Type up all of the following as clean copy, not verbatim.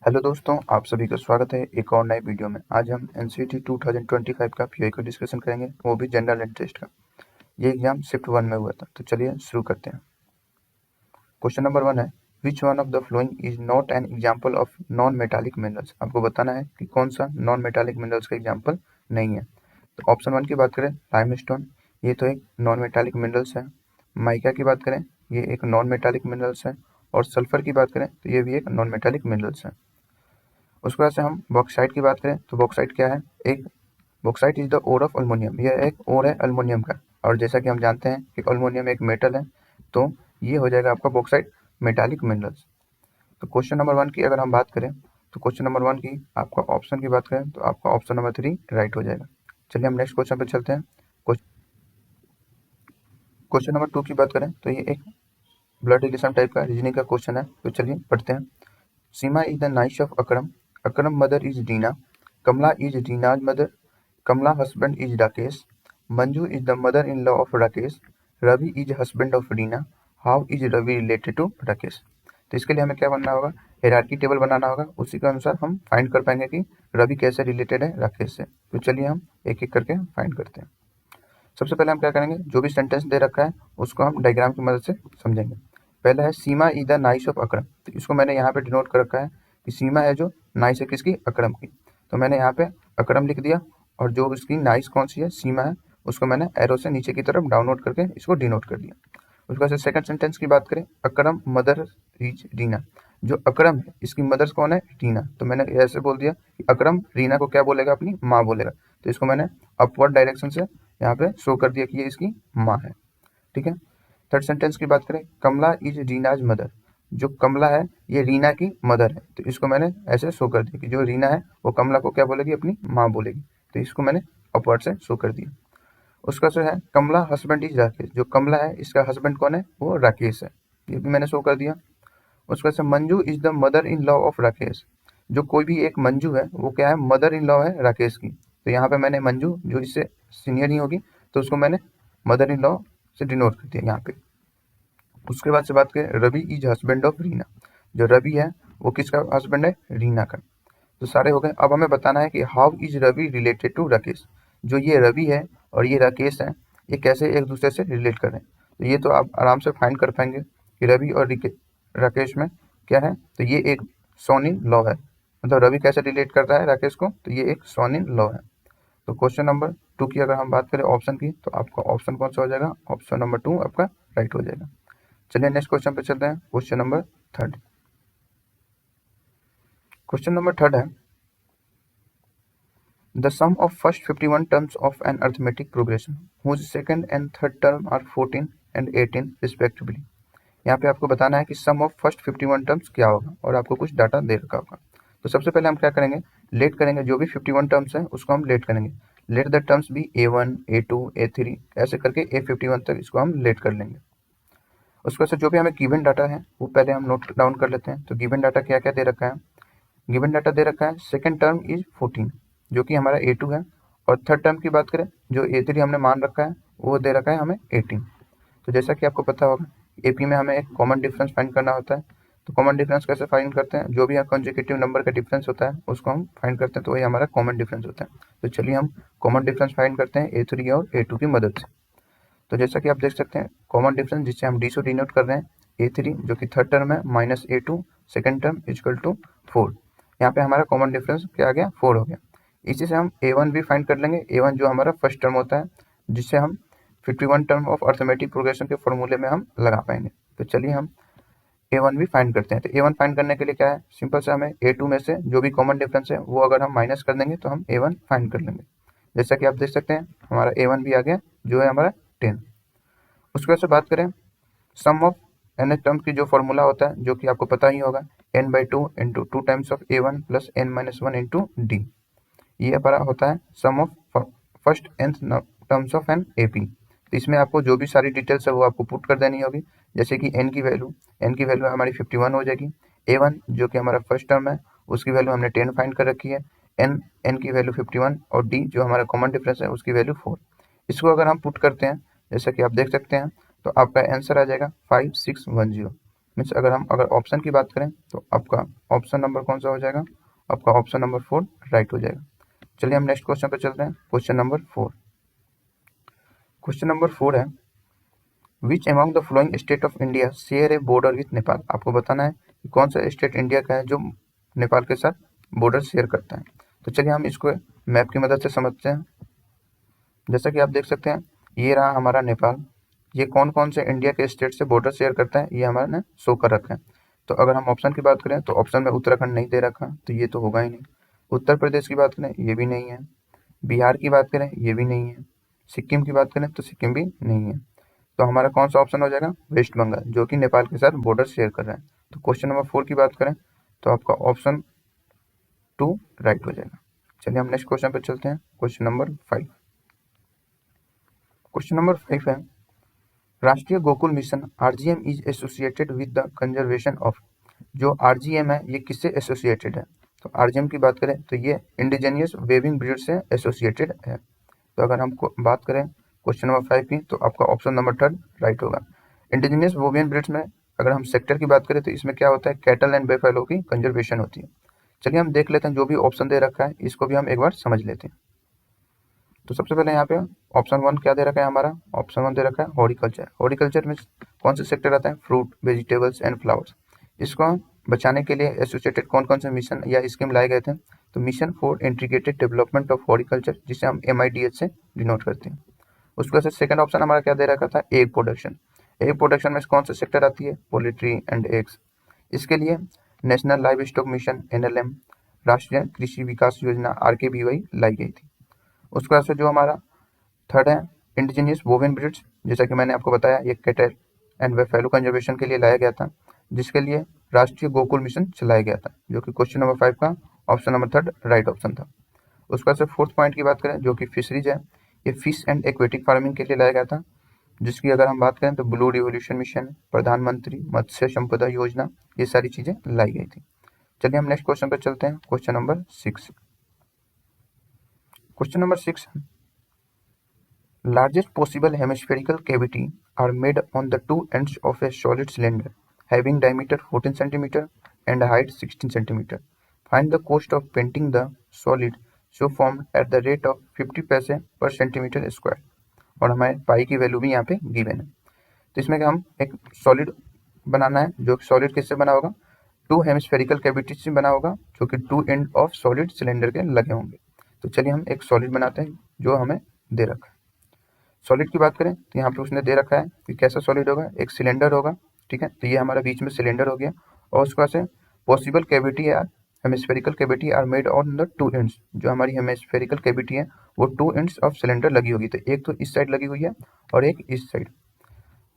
Hello दोस्तों, आप सभी का स्वागत है एक और नए वीडियो में। आज हम एनसीईटी 2025 का पीआई को डिस्कशन करेंगे, वो भी जनरल इंटरेस्ट का। ये एग्जाम शिफ्ट 1 में हुआ था। तो चलिए शुरू करते हैं। क्वेश्चन नंबर 1 है, which one of the following is not an example of non metallic minerals. आपको बताना है कि कौन सा नॉन मेटालिक मिनरल्स का एग्जाम्पल नहीं है। तो ऑप्शन 1 की बात करें, लाइमस्टोन, ये तो एक नॉन मेटालिक मिनरल्स है। माइका की बात करें, ये एक नॉन मेटालिक मिनरल्स है। और सल्फर की बात करें तो ये भी एक नॉन मेटालिक मिनरल्स है। उसके बाद से हम बॉक्साइट की बात करें तो बॉक्साइट क्या है, एक bauxite is the ore of aluminium, यह एक ओर है अल्मोनियम का। और जैसा कि हम जानते हैं कि अल्मोनियम एक मेटल है, तो ये हो जाएगा आपका बॉक्साइट मेटालिक मिनरल्स। तो क्वेश्चन नंबर 1 की अगर हम बात करें तो क्वेश्चन नंबर 1 की आपका ऑप्शन की बात करें तो आपका ऑप्शन नंबर 3 राइट हो जाएगा। चलिए हम नेक्स्ट क्वेश्चन पे चलते हैं। क्वेश्चन नंबर 2 की बात करें तो ये एक ब्लड रिलेशन टाइप का रीजनिंग का क्वेश्चन है। तो चलिए पढ़ते हैं। Seema is the niece of Akram, Akram mother is Deena, Kamala is Deena's mother, Kamala husband is Rakesh, Manju is the mother in law of Rakesh, Ravi is husband of Reena, how is Ravi related to Rakesh. तो इसके लिए हमें क्या बनना होगा, हायरार्की टेबल बनाना होगा। उसी के अनुसार हम फाइंड कर पाएंगे कि रवि कैसे रिलेटेड है राकेश से। तो चलिए हम एक एक करके फाइंड करते हैं। सबसे पहले हम क्या करेंगे, जो भी सेंटेंस दे रखा है उसको हम डायग्राम की मदद से समझेंगे। पहला है सीमा इज द नाइस ऑफ अकरम, तो इसको मैंने यहाँ पे डिनोट कर रखा है कि सीमा है जो नाइस है किसकी, अकरम की। तो मैंने यहाँ पे अकरम लिख दिया, और जो उसकी नाइस कौन सी है, सीमा है, उसको मैंने एरो से नीचे की तरफ डाउनलोड करके इसको डिनोट कर दिया। उसके बाद सेकंड सेंटेंस की बात करें, अकरम मदर इज रीना, जो अकरम है इसकी मदर्स कौन है, रीना। तो मैंने ऐसे बोल दिया कि अकरम रीना को क्या बोलेगा, अपनी माँ बोलेगा। तो इसको मैंने अपवर्ड डायरेक्शन से यहाँ पे शो कर दिया कि ये इसकी माँ है। ठीक है। थर्ड सेंटेंस की बात करें, कमला इज रीनाज मदर, जो कमला है ये रीना की मदर है। तो इसको मैंने ऐसे शो कर दिया कि जो रीना है वो कमला को क्या बोलेगी, अपनी माँ बोलेगी। तो इसको मैंने अपवर्ड से शो कर दिया। उसका जो है कमला हस्बैंड इज राकेश, जो कमला है इसका हस्बैंड कौन है, वो राकेश है। ये भी मैंने शो कर दिया। उसका से Manju is the mother in law of Rakesh, जो कोई भी एक मंजू है वो क्या है, मदर इन लॉ है राकेश की। तो यहाँ पे मैंने मंजू जो इससे सीनियर ही होगी, तो उसको मैंने मदर इन लॉ से डिनोट कर दिया यहाँ पे। उसके बाद से बात करें, Ravi is husband of Reena, जो रवि है वो किसका हस्बैंड है, रीना का। तो सारे हो गए। अब हमें बताना है कि how is Ravi related to Rakesh, जो ये रवि है और ये राकेश है, ये कैसे एक दूसरे से रिलेट कर रहे हैं। तो ये तो आप आराम से फाइंड कर पाएंगे कि रवि और राकेश में क्या है। तो ये एक सोनिन लॉ है, मतलब रवि कैसे रिलेट कर रहा है राकेश को, तो ये एक सोनिन लॉ है। तो क्वेश्चन नंबर 2 की अगर हम बात करें ऑप्शन की, तो आपका ऑप्शन कौन सा हो जाएगा, ऑप्शन नंबर 2 आपका राइट हो जाएगा। चलिए नेक्स्ट क्वेश्चन पे चलते हैं। Question number 3। क्वेश्चन नंबर 3 है, the sum of first 51 terms of an arithmetic progression whose second and third term are 14 and 18 respectively। यहाँ पे आपको बताना है कि सम ऑफ फर्स्ट 51 टर्म्स क्या होगा, और आपको कुछ डाटा दे रखा होगा। तो सबसे पहले हम क्या करेंगे, लेट करेंगे। जो भी 51 टर्म्स हैं उसको हम लेट करेंगे। Let the terms B A1 A2 A3 ऐसे करके A51 तक इसको हम लेट कर लेंगे। उसके बाद जो भी हमें गिवन डाटा है वो पहले हम नोट डाउन कर लेते हैं। तो गिवन डाटा क्या क्या दे रखा है, गिवन डाटा दे रखा है सेकंड टर्म इज 14, जो कि हमारा A2 है। और थर्ड टर्म की बात करें, जो A3 हमने मान रखा है वो दे रखा है हमें 18। तो जैसा कि आपको पता होगा, AP में हमें एक कॉमन डिफरेंस फाइंड करना होता है। तो कॉमन डिफरेंस कैसे फाइंड करते हैं, जो भी कॉन्जिक्यूटिव नंबर का डिफरेंस होता है उसको हम फाइंड करते हैं, तो वही हमारा कॉमन डिफरेंस होता है। तो चलिए हम कॉमन डिफरेंस फाइंड करते हैं A3 और A2 की मदद से। तो जैसा कि आप देख सकते हैं, कॉमन डिफरेंस जिससे हम D से डिनोट कर रहे हैं A3 जो कि थर्ड टर्म है minus A2 second term equal to 4। यहाँ पे हमारा कॉमन डिफरेंस क्या आ गया, 4 हो गया। इसी से हम A1 भी फाइंड कर लेंगे। A1 जो हमारा फर्स्ट टर्म होता है, जिससे हम 51 टर्म ऑफ अर्थमेटिक प्रोग्रेशन के फॉर्मूले में हम लगा पाएंगे। तो चलिए हम A1 भी फाइंड करते हैं। तो A1 फाइंड करने के लिए क्या है, सिंपल से हमें A2 में से जो भी कॉमन डिफरेंस है वो अगर हम माइनस कर देंगे तो हम A1 फाइंड कर लेंगे। जैसा कि आप देख सकते हैं हमारा A1 भी आ गया, जो है हमारा 10। उसके बाद से बात करें सम ऑफ एन टर्म की जो फॉर्मूला होता है, जो कि आपको पता ही होगा, n/2 into 2 times of A1 plus n-1 into D। ये हमारा होता है sum of first nth terms of n AP। तो इसमें आपको जो भी सारी डिटेल्स है वो आपको पुट कर देनी होगी। जैसे कि n की वैल्यू हमारी 51 हो जाएगी। A1 जो कि हमारा फर्स्ट टर्म है उसकी वैल्यू हमने 10 फाइंड कर रखी है। n की वैल्यू 51 और D जो हमारा कॉमन डिफरेंस है उसकी वैल्यू 4। इसको अगर हम पुट करते हैं जैसा कि आप देख सकते हैं, तो आपका आंसर आ जाएगा 5610। मीन्स अगर ऑप्शन की बात करें तो आपका ऑप्शन नंबर कौन सा हो जाएगा, आपका ऑप्शन नंबर 4 राइट हो जाएगा। चलिए हम नेक्स्ट क्वेश्चन पर चलते हैं। क्वेश्चन नंबर 4 है which among the following state of India share A border with Nepal. आपको बताना है कि कौन सा स्टेट इंडिया का है जो नेपाल के साथ बॉर्डर शेयर करता है। तो चलिए हम इसको मैप की मदद से समझते हैं। जैसा कि आप देख सकते हैं ये रहा हमारा नेपाल, ये कौन कौन से इंडिया के स्टेट से बॉर्डर शेयर करता है ये हमारे ने शो कर रखा है। तो अगर हम ऑप्शन की बात करें तो ऑप्शन में उत्तराखंड नहीं दे रखा, तो ये तो होगा ही नहीं। उत्तर प्रदेश की बात करें ये भी नहीं है, बिहार की बात करें ये भी नहीं है, सिक्किम की बात करें तो सिक्किम भी नहीं है। तो हमारा कौन सा ऑप्शन हो जाएगा, वेस्ट बंगाल, जो कि नेपाल के साथ बॉर्डर शेयर कर रहा है। तो क्वेश्चन नंबर 4 की बात करें तो आपका ऑप्शन 2 राइट हो जाएगा। चलिए हम नेक्स्ट क्वेश्चन पर चलते हैं। क्वेश्चन नंबर 5 है राष्ट्रीय Gokul mission RGM is associated with the conservation of. जो आरजीएम है ये किससे एसोसिएटेड है, तो आरजीएम की बात करें तो ये इंडिजीनियस वेविंग ब्रीड से एसोसिएटेड है। तो अगर हम बात करें क्वेश्चन नंबर 5 की तो आपका ऑप्शन नंबर 3 राइट होगा। इंडिजीनियस वोवियन ब्रीड्स में अगर हम सेक्टर की बात करें तो इसमें क्या होता है, कैटल एंड बेफेलो की कंजर्वेशन होती है। चलिए हम देख लेते हैं जो भी ऑप्शन दे रखा है इसको भी हम एक बार समझ लेते हैं। तो सबसे पहले यहाँ पे ऑप्शन 1 क्या दे रखा है, हमारा ऑप्शन 1 दे रखा है हॉर्टिकल्चर। हॉर्टिकल्चर में कौन से सेक्टर आता है, फ्रूट, वेजिटेबल्स एंड फ्लावर्स। इसको बचाने के लिए एसोसिएटेड कौन कौन से मिशन या स्कीम लाए गए थे, तो mission for integrated development of horticulture, जिसे हम MIDH से डिनोट करते हैं। उसके बाद सेकंड ऑप्शन हमारा क्या दे रखा था, एग प्रोडक्शन। एग प्रोडक्शन में कौन सा सेक्टर आती है, पोल्ट्री एंड एग्स। इसके लिए national live stock mission NLM, राष्ट्रीय कृषि विकास योजना RKBY लाई गई थी। उसके बाद से जो हमारा थर्ड है इंडिजीनियस वोवेन ब्रीड्स, जैसा कि मैंने आपको बताया ये कैटल एंड बेफेलो कंजर्वेशन के लिए लाया गया था, जिसके लिए राष्ट्रीय गोकुल मिशन चलाया गया था, जो कि क्वेश्चन नंबर 5 का ऑप्शन नंबर 3 राइट ऑप्शन था। उसके बाद से फोर्थ पॉइंट की बात करें जो कि फिशरीज है, ये फिश एंड एक्वेटिक फार्मिंग के लिए लाया गया था, जिसकी अगर हम बात करें तो ब्लू रिवोल्यूशन मिशन, प्रधानमंत्री मत्स्य संपदा योजना, ये सारी चीजें लाई गई थी। चलिए हम नेक्स्ट क्वेश्चन पर चलते हैं। Question number 6 largest possible hemispherical cavity are made on the two ends of a solid cylinder having diameter 14 cm and height 16 cm. Find the cost of painting the solid so formed at the rate of 50 पैसे per centimeter square। और हमारे पाई की value भी यहाँ पे given है। तो इसमें हम एक सॉलिड बनाना है, जो सॉलिड किससे बना होगा, 2 हेमिस्फेरिकल कैविटी से बना होगा, जो कि 2 एंड ऑफ सॉलिड सिलेंडर के लगे होंगे। तो चलिए हम एक सॉलिड बनाते हैं जो हमें दे रखा है। सॉलिड की बात करें तो यहाँ पे उसने दे रखा है कि कैसा सॉलिड होगा, एक सिलेंडर होगा, ठीक है। तो ये हमारा बीच में सिलेंडर हो गया, और उसके बाद से पॉसिबल कैविटी या hemispherical cavity are made on the 2 ends. जो हमारी हेमिस्फेरिकल कैविटी है वो 2 एंड्स ऑफ सिलेंडर लगी होगी, तो एक तो इस साइड लगी हुई है और एक इस साइड,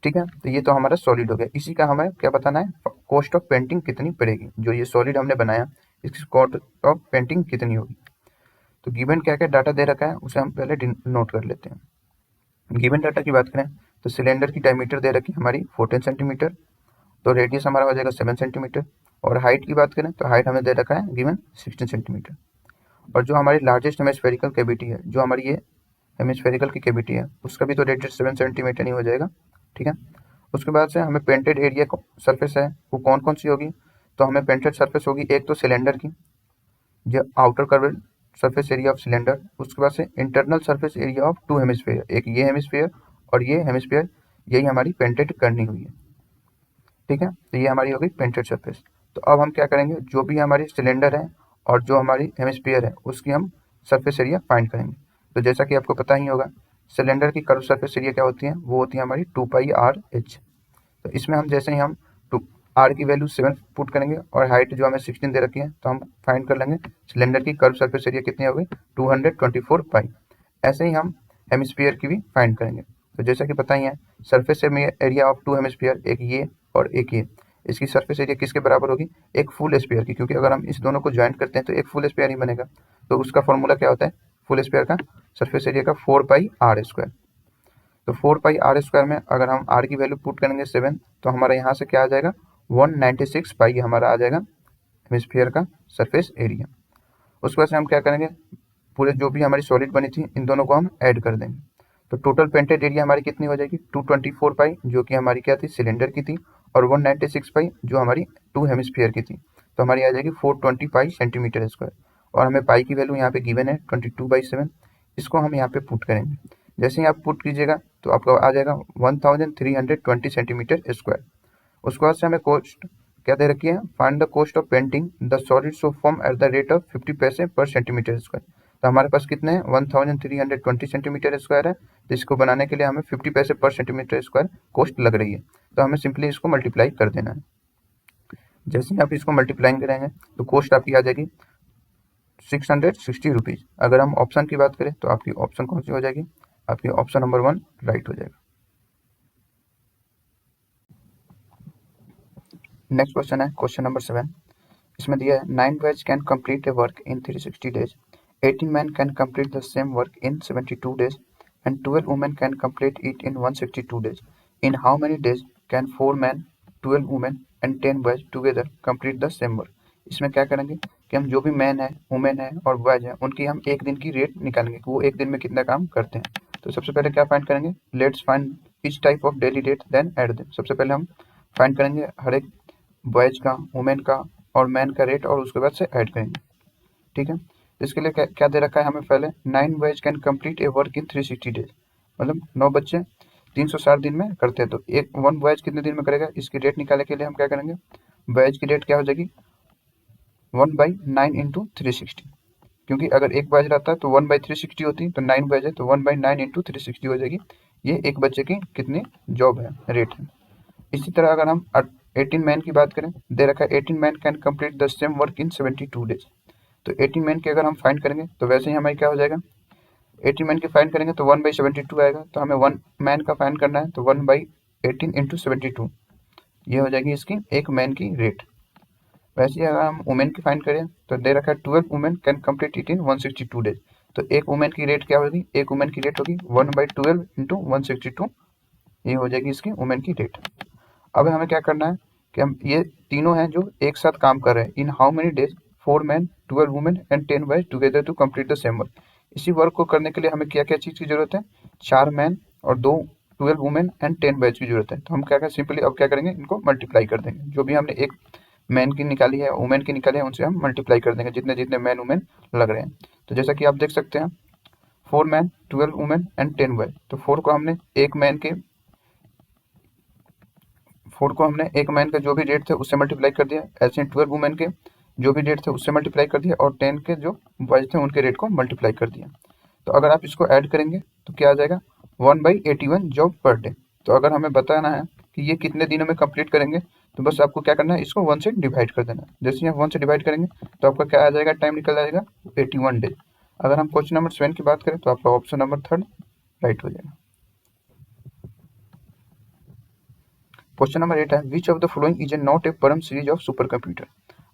ठीक है। तो ये तो हमारा सॉलिड हो गया। इसी का हमें क्या बताना है, कॉस्ट ऑफ पेंटिंग कितनी पड़ेगी, जो ये सॉलिड हमने बनाया इसकी कॉस्ट ऑफ पेंटिंग कितनी होगी। तो गिवन क्या क्या डाटा दे रखा है उसे हम पहले नोट कर लेते हैं। गिवन डाटा की बात करें तो सिलेंडर की डायमीटर दे रखी है हमारी 14 सेंटीमीटर, तो रेडियस हमारा हो जाएगा 7 सेंटीमीटर। और हाइट की बात करें तो हाइट हमें दे रखा है गिवन 16 सेंटीमीटर। और जो हमारी लार्जेस्ट हेमिस्फेरिकल कैविटी है, जो हमारी ये हेमिस्फेरिकल की कैविटी है, उसका भी तो रेडियस 7 सेंटीमीटर ही हो जाएगा, ठीक है। उसके बाद से हमें पेंटेड एरिया सरफेस है वो कौन कौन सी होगी, तो हमें पेंटेड सरफेस होगी एक तो सिलेंडर की, जो outer curve surface area of cylinder. उसके बाद से internal surface area of 2 hemisphere, एक ये हेमिस्फेयर और ये हेमिस्फेयर, यही हमारी पेंटेड करनी हुई है, ठीक है। तो ये हमारी होगी पेंटेड सरफेस। तो अब हम क्या करेंगे, जो भी हमारी सिलेंडर है और जो हमारी हेमिस्फेयर है उसकी हम सरफेस एरिया फाइंड करेंगे। तो जैसा कि आपको पता ही होगा सिलेंडर की कर्व सरफेस एरिया क्या होती है, वो होती है हमारी 2πr/h। तो इसमें हम जैसे ही हम r की वैल्यू 7 पुट करेंगे और हाइट जो हमें 16 दे रखी है, तो हम फाइंड कर लेंगे सिलेंडर की कर्व सरफेस एरिया कितनी होगी 224π। ऐसे ही हम हेमिस्फीयर की भी फाइंड करेंगे। तो जैसा कि पता ही है सरफेस एरिया ऑफ 2 हेमिस्फीयर, एक ये और एक ये, इसकी सरफेस एरिया किसके बराबर होगी, एक फुल स्फीयर की, क्योंकि अगर हम इस दोनों को ज्वाइंट करते हैं तो एक फुल स्फीयर ही बनेगा। तो उसका फॉर्मूला क्या होता है फुल स्फीयर का, सरफेस एरिया का 4πr²। तो 4πr² में अगर हम r की वैल्यू पुट करेंगे 7, तो हमारा यहाँ से क्या आ जाएगा 196π हमारा आ जाएगा हेमिस्फीयर का सरफेस एरिया। उसके बाद से हम क्या करेंगे, पूरे जो भी हमारी सॉलिड बनी थी इन दोनों को हम ऐड कर देंगे। तो टोटल पेंटेड एरिया हमारी कितनी हो जाएगी 224π, जो कि हमारी क्या थी सिलेंडर की थी, और 196 पाई जो हमारी 2 हेमिस्फीयर की थी, तो हमारी आ जाएगी 425 सेंटीमीटर स्क्वायर। और हमें पाई की वैल्यू यहाँ पे गिवन है 22/7। इसको हम यहाँ पे पुट करेंगे। जैसे ही आप पुट कीजिएगा तो आपको आ जाएगा 1320 सेंटीमीटर स्क्वायर। उसके बाद से हमें कॉस्ट क्या दे रखी है, find the cost of painting the solid soap form at the rate of 50 पैसे पर सेंटीमीटर स्क्वायर। तो हमारे पास कितने हैं, 1320 सेंटीमीटर स्क्वायर है, जिसको बनाने के लिए हमें 50 पैसे पर सेंटीमीटर स्क्वायर कॉस्ट लग रही है। तो हमें सिंपली इसको मल्टीप्लाई कर देना है। जैसे ही आप इसको मल्टीप्लाई करेंगे तो कॉस्ट आपकी आ जाएगी 660 रुपीज़। अगर हम ऑप्शन की बात करें तो आपकी ऑप्शन कौन सी हो जाएगी, आपकी ऑप्शन नंबर 1 राइट हो जाएगा। नेक्स्ट क्वेश्चन है क्वेश्चन नंबर 7। इसमें दिया है 9 boys can complete A work in 360 days, 18 men can complete the same work in 72 days, and 12 women can complete it in 162 days. In how many days can 4 men, 12 women and 10 boys together complete the same work? इसमें क्या करेंगे कि हम जो भी man है, women है और बॉयज है, उनकी हम एक दिन की रेट निकालेंगे कि वो एक दिन में कितना काम करते हैं। तो सबसे पहले क्या फाइंड करेंगे, let's find each type of daily rate then add them. सबसे पहले हम फाइंड करेंगे हर एक बॉयज का, वुमेन का और मैन का रेट, और उसके बाद से ऐड करेंगे। ठीक है, इसके लिए क्या दे रखा है हमें, पहले 9 boys can complete A work in 360 days, मतलब 9 बच्चे 360 दिन में करते हैं। तो एक 1 बॉयज कितने दिन में करेगा, इसकी रेट निकालने के लिए हम क्या करेंगे, बॉयज की रेट क्या हो जाएगी 1/9 इंटू 360, क्योंकि अगर एक बॉयज रहता है तो 1/360 होती, तो 9 बॉयज है तो 1/9 इंटू 360 हो जाएगी। ये एक बच्चे की कितनी जॉब है, रेट है। इसी तरह अगर हम 18 मैन की बात करें, दे रखा है 18 man can complete the same work in 72 days. तो 18 मैन की अगर हम फाइंड करेंगे तो वैसे ही हमारी क्या हो जाएगा, 18 मैन की फाइंड करेंगे तो 1/72 आएगा। तो हमें 1 मैन का फाइंड करना है तो 1/18 इंटू 72, ये हो जाएगी इसकी एक मैन की रेट। वैसे ही अगर हम वुमेन की फाइंड करें तो दे रखा है 12 women can complete it in 162 days. तो एक वुमेन की रेट क्या होगी, एक वुमेन की रेट होगी 1/12 इंटू 162, ये हो जाएगी इसकी वुमेन की रेट। अब हमें क्या करना है कि हम ये तीनों हैं जो एक साथ काम कर रहे हैं, in how many days 4 man 12 women and 10 boys together to complete the same work. इसी वर्क को करने के लिए हमें क्या क्या चीज़ की जरूरत है, 4 मैन और 12 वुमेन एंड 10 बॉयज की जरूरत है। तो हम क्या सिंपली अब क्या करेंगे, इनको मल्टीप्लाई कर देंगे। जो भी हमने एक मैन की निकाली है, वुमेन की निकाली है, उनसे हम मल्टीप्लाई कर देंगे जितने जितने मैन वुमेन लग रहे हैं। तो जैसा कि आप देख सकते हैं 4 मैन 12 वुमेन एंड 10 बॉयज, तो 4 को हमने एक मैन का जो भी रेट थे उससे मल्टीप्लाई कर दिया, ऐसे 12 वुमेन के जो भी रेट थे उससे मल्टीप्लाई कर दिया, और 10 के जो बॉयज थे उनके रेट को मल्टीप्लाई कर दिया। तो अगर आप इसको ऐड करेंगे तो क्या आ जाएगा 1/81 जॉब पर डे। तो अगर हमें बताना है कि ये कितने दिनों में कंप्लीट करेंगे, तो बस आपको क्या करना है, इसको 1 से डिवाइड कर देना है। जैसे ही आप 1 से डिवाइड करेंगे तो आपका क्या आ जाएगा, टाइम निकल आएगा 81 डेज। अगर हम क्वेश्चन नंबर 7 की बात करें तो आपका ऑप्शन नंबर 3 राइट हो जाएगा। क्वेश्चन नंबर 8 है विच of the following is not a परम सीरीज ऑफ सुपर कंप्यूटर।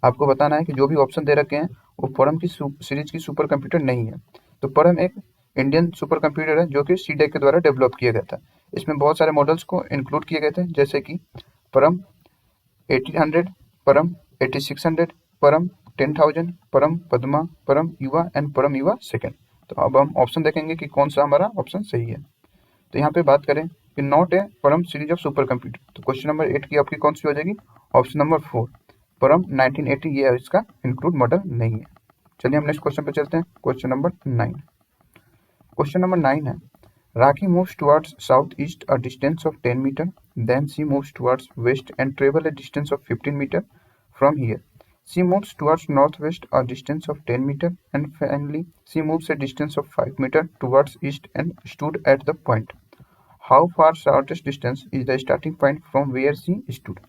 आपको बताना है कि जो भी ऑप्शन दे रखे हैं वो परम की सीरीज की सुपर कंप्यूटर नहीं है। तो परम एक इंडियन सुपर कंप्यूटर है जो कि सीडेक के द्वारा डेवलप किया गया था। इसमें बहुत सारे मॉडल्स को इंक्लूड किए गए थे, जैसे कि परम 1800, परम 8600, परम 10,000, परम पद्मा, परम युवा एंड परम युवा सेकेंड। तो अब हम ऑप्शन देखेंगे कि कौन सा हमारा ऑप्शन सही है। तो यहाँ पे बात करें कि नॉट ए परम सीरीज ऑफ सुपर कंप्यूटर, तो क्वेश्चन नंबर 8 की आपकी कौन सी हो जाएगी, ऑप्शन नंबर 4 परम 1980, ये इसका इंक्लूड मॉडल नहीं है। चलिए हम नेक्स्ट क्वेश्चन पे चलते हैं, क्वेश्चन नंबर 9। क्वेश्चन नंबर 9 है Rakhi moves towards south east a distance of 10 meter, then she moves towards west and travel a distance of 15 meter from here. She moves towards northwest a distance of 10 meter and finally she moves a distance of 5 meter towards east and stood at the point. How far shortest distance is the starting point from where she stood?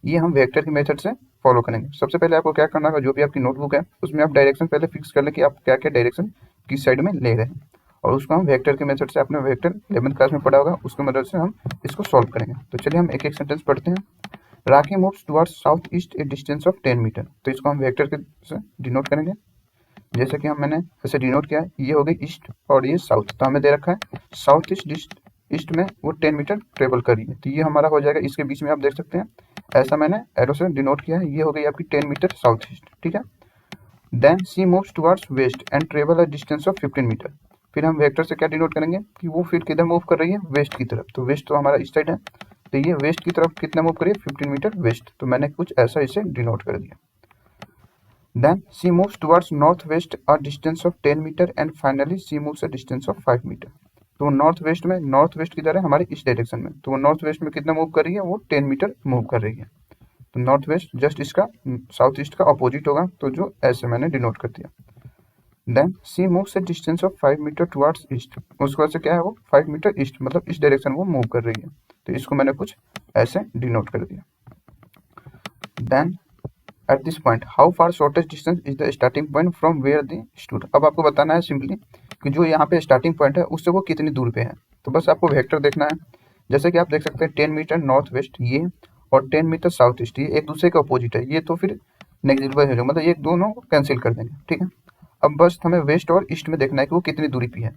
ये हम vector की method से follow करेंगे। सबसे पहले आपको क्या करना होगा, जो भी आपकी नोटबुक है उसमें आप डायरेक्शन पहले फिक्स कर लें कि आप क्या क्या डायरेक्शन किस साइड में ले रहे हैं, और उसको हम वेक्टर की मेथड से, आपने वेक्टर 11th क्लास में पढ़ा होगा, उसकी मदद से हम इसको सॉल्व करेंगे। तो चलिए हम एक एक सेंटेंस पढ़ते हैं। Rakhi moves towards south east a distance of 10 meter, तो इसको हम वेक्टर के से डिनोट करेंगे। जैसे कि मैंने ऐसे डिनोट किया, ये हो गई ईस्ट और ये साउथ। तो हमें दे रखा है साउथ ईस्ट में वो 10 मीटर ट्रेवल कर रही है, तो ये हमारा हो जाएगा। इसके बीच में आप देख सकते हैं ऐसा मैंने एरो से डिनोट किया है, ये हो गई आपकी 10 मीटर साउथ ईस्ट। ठीक है, then she moves towards west and travel a distance of 15 metre. फिर हम वेक्टर से क्या डिनोट करेंगे कि वो फिर किधर मूव कर रही है, वेस्ट की तरफ। तो वेस्ट तो हमारा इस साइड है, तो ये वेस्ट की तरफ कितना मूव करिए 15 मीटर वेस्ट, तो मैंने कुछ ऐसा इसे डिनोट कर दिया। Then she moves towards north west a distance of 10 metre and finally she moves a distance of 5 metre. तो नॉर्थ वेस्ट में, नॉर्थ वेस्ट की तरह हमारे इस डायरेक्शन में, तो वो नॉर्थ वेस्ट में कितना मूव कर रही है, वो 10 मीटर मूव कर रही है। तो नॉर्थ वेस्ट जस्ट इसका साउथ ईस्ट का अपोजिट होगा, तो जो ऐसे मैंने डिनोट कर दिया। Then she moves a distance of 5 metre towards east, उसके बाद से क्या है वो 5 मीटर ईस्ट, मतलब इस डायरेक्शन वो मूव कर रही है, तो इसको मैंने कुछ ऐसे डिनोट कर दिया। Then at this point how far shortest distance is the starting point from where the stood. अब आपको बताना है सिंपली कि जो यहाँ पे स्टार्टिंग पॉइंट है उससे वो कितनी दूर पे है। तो बस आपको वेक्टर देखना है, जैसे कि आप देख सकते हैं 10 मीटर नॉर्थ वेस्ट ये और 10 मीटर साउथ ईस्ट, ये एक दूसरे के अपोजिट है, ये तो फिर नेगेटिव हो जाएगा, मतलब ये दोनों कैंसिल कर देंगे, ठीक है। अब बस हमें वेस्ट और ईस्ट में देखना है कि वो कितनी दूरी पे है।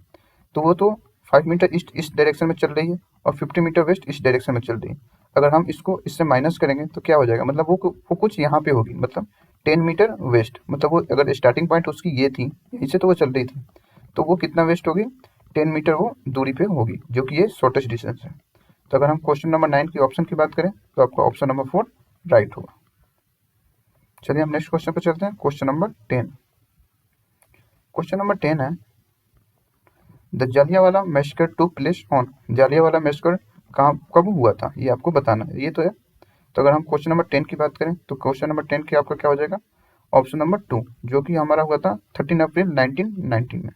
तो वो तो 5 मीटर ईस्ट इस डायरेक्शन में चल रही है और 50 मीटर वेस्ट इस डायरेक्शन में चल रही है। अगर हम इसको इससे माइनस करेंगे तो क्या हो जाएगा, मतलब वो कुछ यहाँ पे होगी, मतलब 10 मीटर वेस्ट, मतलब वो अगर स्टार्टिंग पॉइंट उसकी ये थी, यहीं से तो वो चल रही थी, तो वो कितना वेस्ट होगी 10 मीटर वो दूरी पे होगी, जो कि ये शॉर्टेस्ट डिस्टेंस है। तो अगर हम क्वेश्चन नंबर 9 की ऑप्शन की बात करें तो आपका ऑप्शन नंबर 4 राइट होगा। चलिए हम नेक्स्ट क्वेश्चन पर चलते हैं, क्वेश्चन नंबर 10। क्वेश्चन नंबर 10 है the Jallianwala massacre took place on, Jallianwala massacre कहाँ कब हुआ था ये आपको बताना है, ये तो है। तो अगर हम क्वेश्चन नंबर 10 की बात करें तो क्वेश्चन नंबर 10 की आपका क्या हो जाएगा, ऑप्शन नंबर 2, जो कि हमारा हुआ था 13 अप्रैल 1919 में।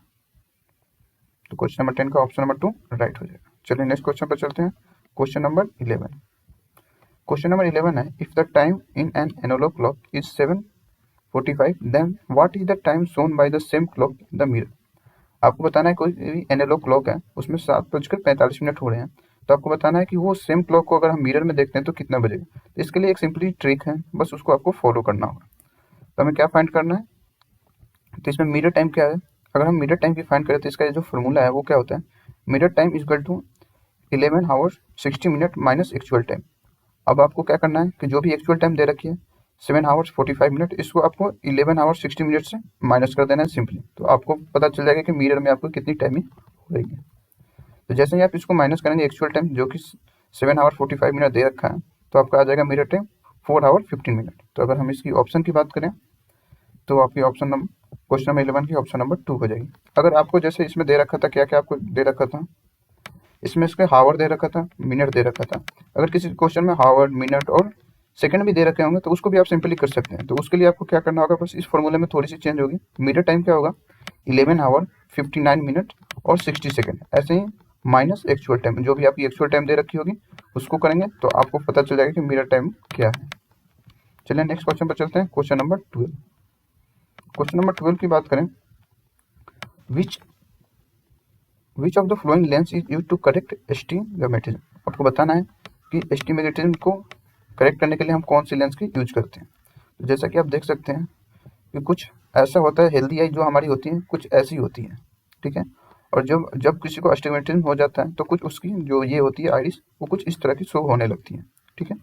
तो क्वेश्चन नंबर 10 का ऑप्शन नंबर 2 राइट हो जाएगा। चलिए नेक्स्ट क्वेश्चन पर चलते हैं, क्वेश्चन नंबर 11। क्वेश्चन नंबर 11 है if the time in an analog clock is 7:45 then what is the time shown by the same clock in the mirror. आपको बताना है कोई भी एनालॉग क्लॉक है उसमें 7:45 हो रहे हैं, तो आपको बताना है कि वो सेम क्लॉक को अगर हम मिरर में देखते हैं तो कितना बजेगा। तो इसके लिए एक सिंपली ट्रिक है, बस उसको आपको फॉलो करना होगा। तो हमें क्या फाइंड करना है, तो इसमें मिरर टाइम क्या है, अगर हम मिरर टाइम की फाइंड करें तो इसका जो फॉर्मूला है वो क्या होता है, mirror time is equal to 11 hours 60 minute minus actual time. अब आपको क्या करना है कि जो भी एक्चुअल टाइम दे रखी है 7 आवर्स 45 मिनट, इसको आपको 11 आवर्स 60 मिनट से माइनस कर देना है सिंपली, तो आपको पता चल जाएगा कि मिरर में आपको कितनी टाइमिंग हो रही है। तो जैसे ही आप इसको माइनस करेंगे एक्चुअल टाइम जो कि 7 आवर 45 मिनट दे रखा है, तो आपका आ जाएगा मिरर टाइम 4 आवर 15 मिनट। तो अगर हम इसकी ऑप्शन की बात करें तो आपकी ऑप्शन नंबर क्वेश्चन नंबर 11 की ऑप्शन नंबर 2 हो जाएगी। अगर आपको जैसे इसमें दे रखा था, क्या क्या आपको दे रखा था, इसमें इसके हावर दे रखा था, मिनट दे रखा था, अगर किसी क्वेश्चन में हावर मिनट और सेकंड भी दे रखे होंगे तो उसको भी आप सिंपली कर सकते हैं। तो उसके लिए आपको क्या करना होगा, बस इस फॉर्मूले में थोड़ी सी चेंज होगी, मिरर टाइम क्या होगा 11 आवर 59 मिनट और 60 सेकंड, ऐसे ही माइनस एक्चुअल टाइम, जो भी आपकी एक्चुअल टाइम दे रखी होगी उसको करेंगे तो आपको पता चल जाएगा कि मिरर टाइम क्या है। चलिए नेक्स्ट क्वेश्चन पर चलते हैं, क्वेश्चन नंबर 12। क्वेश्चन नंबर 12 की बात करें, which of the following lens is use to correct astigmatism. आपको बताना है कि एस्टिमेटिज्म को करेक्ट करने के लिए हम कौन सी लेंस की यूज करते हैं। तो जैसा कि आप देख सकते हैं कि कुछ ऐसा होता है, हेल्दी आई जो हमारी होती है कुछ ऐसी होती है, ठीक है, और जब जब किसी को एस्टिग्मेटिज्म हो जाता है तो कुछ उसकी जो ये होती है आइरिस वो कुछ इस तरह की शो होने लगती है, ठीक है।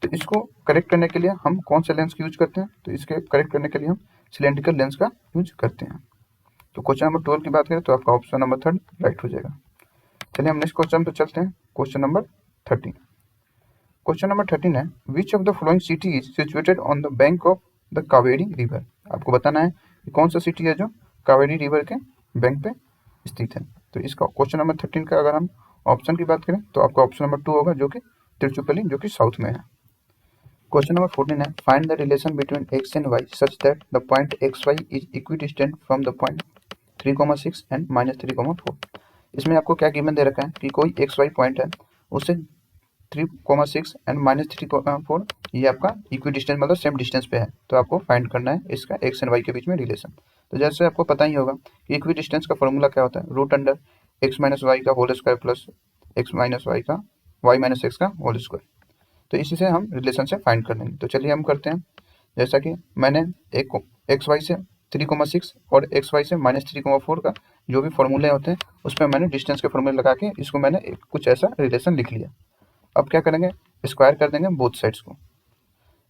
तो इसको करेक्ट करने के लिए हम कौन से लेंस का यूज करते हैं, तो इसके करेक्ट करने के लिए हम सिलेंड्रिकल लेंस का यूज करते हैं। तो क्वेश्चन नंबर 12 की बात करें तो आपका ऑप्शन नंबर 3 राइट हो जाएगा। चलिए हम नेक्स्ट क्वेश्चन पर चलते हैं, क्वेश्चन नंबर 13। क्वेश्चन नंबर 13 है विच of the following city is situated on the bank of the Kaveri river. आपको बताना है कि कौन सा सिटी है जो कावेरी रिवर के बैंक पे स्थित है। तो इसका क्वेश्चन नंबर 13 का अगर हम ऑप्शन की बात करें तो आपका ऑप्शन नंबर 2 होगा, जो कि तिरुचिरापल्ली, जो कि साउथ में है। क्वेश्चन नंबर 14 है find the relation between x and y such that the point x y is equidistant from the point 3,6 and -3,4। इसमें आपको क्या गिवन दे रखा है कि कोई एक्स वाई पॉइंट है उससे 3,6 एंड -3,4 ये आपका इक्वी डिस्टेंस मतलब सेम डिस्टेंस पे है, तो आपको फाइंड करना है इसका एक्स एंड वाई के बीच में रिलेशन। तो जैसे आपको पता ही होगा कि इक्वी डिस्टेंस का फॉर्मूला क्या होता है, root under x minus y का whole square plus x minus y का वाई माइनस एक्स का होल स्क्वायर। तो इसी से हम रिलेशन से फाइंड कर लेंगे। तो चलिए हम करते हैं, जैसा कि मैंने एक एक्स वाई से 3,6 और एक्स वाई से -3,4 का जो भी फॉर्मूले होते हैं उस पर मैंने डिस्टेंस के फॉर्मूले लगा के इसको मैंने कुछ ऐसा रिलेशन लिख लिया। अब क्या करेंगे, स्क्वायर कर देंगे बोथ साइड्स को,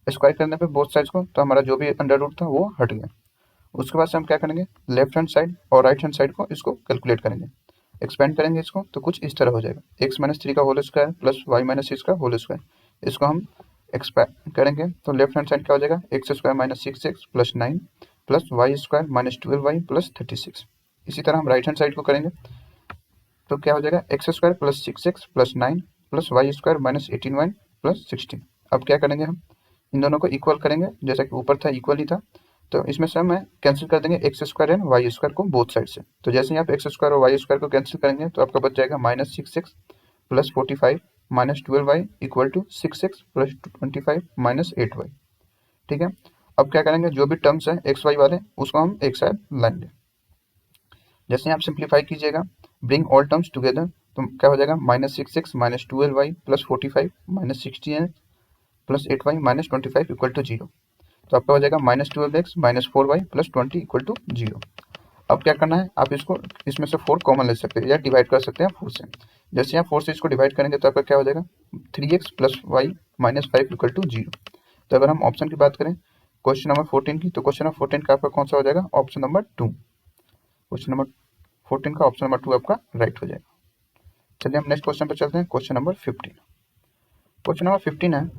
स्क्वायर करने पे बोथ साइड्स को तो हमारा जो भी अंडर रूट था वो हट गया। उसके बाद से हम क्या करेंगे, लेफ्ट हैंड साइड और राइट हैंड साइड को इसको कैलकुलेट करेंगे। एक्सपेंड करेंगे इसको तो कुछ इस तरह हो जाएगा, एक्स माइनस 3 का whole square plus y minus 6 का होल स्क्वायर। इसको हम एक्सपेंड करेंगे तो लेफ्ट हैंड साइड क्या हो जाएगा, x square minus 6x plus 9 plus y square minus 12y plus 36। इसी तरह हम राइट हैंड साइड को करेंगे तो क्या हो जाएगा, x square plus 6x plus 9 plus y square minus 18y plus 16। अब क्या करेंगे, हम इन दोनों को इक्वल करेंगे, जैसा कि ऊपर था इक्वल ही था, तो इसमें से हमें कैंसिल कर देंगे x square and y square को बोथ साइड से। तो जैसे ही आप एक्स स्क्वायर और वाई स्क्वायर को कैंसिल करेंगे तो आपका बच जाएगा minus 6x plus 45 minus 12y equal to 6x plus 25 minus 8y। ठीक है, अब क्या करेंगे, जो भी टर्म्स हैं एक्स वाई वाले उसको हम एक साइड लाएंगे। जैसे ही आप सिंप्लीफाई कीजिएगा, ब्रिंग ऑल टर्म्स टुगेदर, तो क्या हो जाएगा, minus 6x minus 12y plus 45 minus 16 plus 8y minus 25 equal to 0। तो आपका हो जाएगा minus 12x minus 4y plus 20 equal to 0। अब क्या करना है, आप इसको इसमें से 4 कॉमन ले सकते हैं या डिवाइड कर सकते हैं 4 से। जैसे आप 4 से इसको डिवाइड करेंगे तो आपका क्या हो जाएगा, 3x plus y minus 5 equal to 0। तो अगर हम ऑप्शन की बात करें क्वेश्चन नंबर 14 की, तो क्वेश्चन नंबर 14 का आपका कौन सा हो जाएगा, ऑप्शन नंबर 2। क्वेश्चन नंबर 14 का ऑप्शन नंबर 2 आपका राइट हो जाएगा। चलिए हम नेक्स्ट क्वेश्चन पर चलते हैं, क्वेश्चन नंबर 15। क्वेश्चन नंबर 15 है,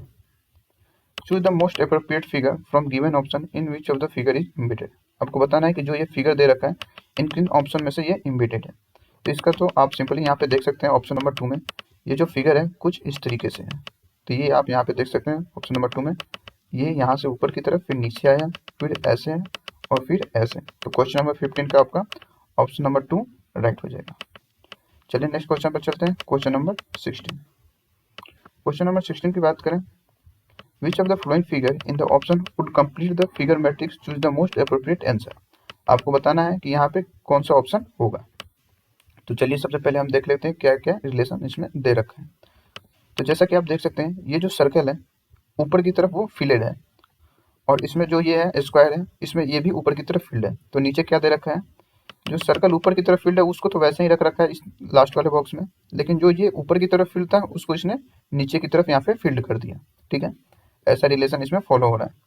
choose the most appropriate figure from given option in which of the figure is embedded. आपको बताना है कि जो ये फिगर दे रखा है इन किन ऑप्शन में से ये इम्बेडेड है। तो इसका तो आप सिंपली यहाँ पे देख सकते हैं ऑप्शन नंबर 2 में ये जो फिगर है कुछ इस तरीके से है। तो ये आप यहाँ पे देख सकते हैं ऑप्शन नंबर 2 में, ये यहाँ से ऊपर की तरफ फिर नीचे आया, फिर ऐसे है और फिर ऐसे। तो क्वेश्चन नंबर 15 का आपका ऑप्शन नंबर 2 राइट हो जाएगा। चलिए नेक्स्ट क्वेश्चन पर चलते हैं, क्वेश्चन नंबर 16। क्वेश्चन नंबर 16 की बात करें, which of the flowing figure in the option would complete the figure matrix, choose the most appropriate answer. आपको बताना है कि यहाँ पे कौन सा ऑप्शन होगा। तो चलिए सबसे पहले हम देख लेते हैं क्या क्या रिलेशन इसमें दे रखा है। तो जैसा कि आप देख सकते हैं ये जो सर्कल है ऊपर की तरफ वो फिलेड है, और इसमें जो ये है स्क्वायर है इसमें ये भी ऊपर की तरफ फील्ड है। तो नीचे क्या दे रखा है, जो सर्कल ऊपर की तरफ फील्ड है उसको तो वैसे ही रख रखा है इस लास्ट वाले बॉक्स में, लेकिन जो ये ऊपर की तरफ फील्ड था उसको इसने नीचे की तरफ यहाँ पे फील्ड कर दिया। ठीक है, ऐसा रिलेशन इसमें फॉलो हो रहा है।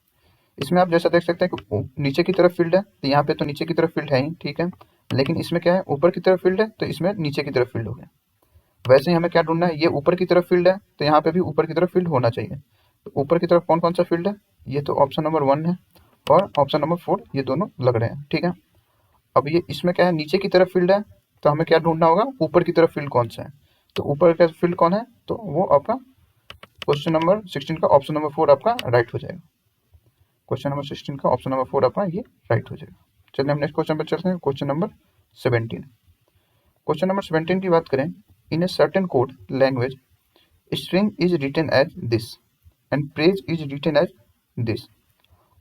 इसमें आप जैसा देख सकते हैं कि नीचे की तरफ फील्ड है, तो यहाँ पे तो नीचे की तरफ फील्ड है ही, ठीक है, लेकिन इसमें क्या है ऊपर की तरफ फील्ड है तो इसमें नीचे की तरफ फील्ड हो गया। वैसे ही हमें क्या ढूंढना है, ये ऊपर की तरफ फील्ड है तो यहाँ पे भी ऊपर की तरफ फील्ड होना चाहिए। तो ऊपर की तरफ कौन कौन सा फील्ड है, ये तो ऑप्शन नंबर 1 है और ऑप्शन नंबर 4 ये दोनों लग रहे हैं। ठीक है, अब ये इसमें क्या है नीचे की तरफ फील्ड है, तो हमें क्या ढूंढना होगा, ऊपर की तरफ फील्ड कौन सा है। तो ऊपर का फील्ड कौन है, तो वो आपका क्वेश्चन नंबर 16 का ऑप्शन नंबर 4 आपका राइट हो जाएगा। क्वेश्चन नंबर 16 का ऑप्शन नंबर 4 आपका ये राइट हो जाएगा। चलिए हम नेक्स्ट क्वेश्चन पर चलते हैं, क्वेश्चन नंबर 17। क्वेश्चन नंबर 17 की बात करें, in a certain code language string is written as this and phrase is written as this,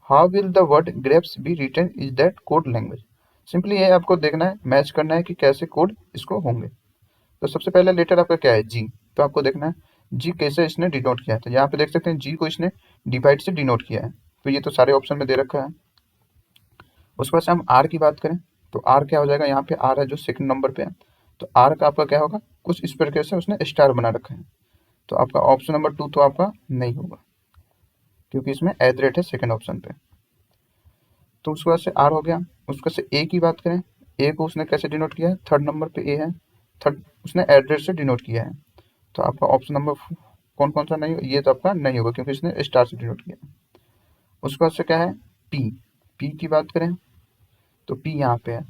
how will the word grapes be written is that code language. Simply ये आपको देखना है, match करना है कि कैसे कोड इसको होंगे। तो सबसे पहला लेटर आपका क्या है, जी। तो आपको देखना है जी कैसे इसने डिनोट किया है। तो यहाँ पे देख सकते हैं जी को इसने डिवाइड से डिनोट किया है, तो ये तो सारे ऑप्शन में दे रखा है। उसके बाद से हम आर की बात करें तो आर क्या हो जाएगा, यहाँ पे आर है जो सेकंड नंबर पे है, तो आर का आपका क्या होगा, कुछ इस प्रकार से उसने स्टार बना रखा है। तो आपका ऑप्शन नंबर 2 तो आपका नहीं होगा क्योंकि इसमें एट द रेट है सेकंड ऑप्शन पे। तो उसके बाद से आर हो गया। उसके से ए की बात करें, ए को उसने कैसे डिनोट किया है, थर्ड नंबर पे ए है, थर्ड उसने एड्रेस से डिनोट किया है। तो आपका ऑप्शन नंबर कौन कौन सा नहीं, ये तो आपका नहीं होगा क्योंकि इसने स्टार से डिनोट किया है। उसके बाद से क्या है, पी। पी की बात करें तो पी यहाँ पे है,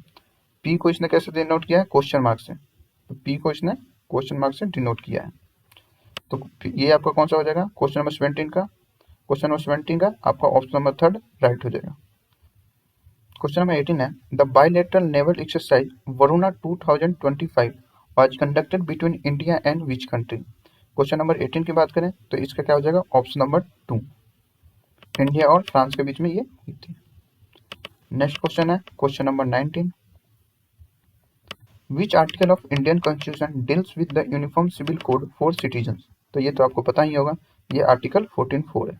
पी को इसने कैसे डिनोट किया है, क्वेश्चन मार्क से। तो पी को इसने क्वेश्चन मार्क से डिनोट किया है। तो ये आपका कौन सा हो जाएगा, क्वेश्चन नंबर 17 का, क्वेश्चन नंबर 17 का आपका ऑप्शन नंबर 3 राइट हो जाएगा। क्वेश्चन नंबर 18 है, the bilateral naval exercise Varuna 2025 was conducted between India and which country. Question number 18 की बात करें तो इसका क्या हो जाएगा, ऑप्शन नंबर 2, इंडिया और फ्रांस के बीच में ये हुई थी। नेक्स्ट क्वेश्चन है question number 19, which article of Indian constitution deals with the uniform civil code for citizen. तो ये तो आपको पता ही होगा, ये आर्टिकल 14(4) है।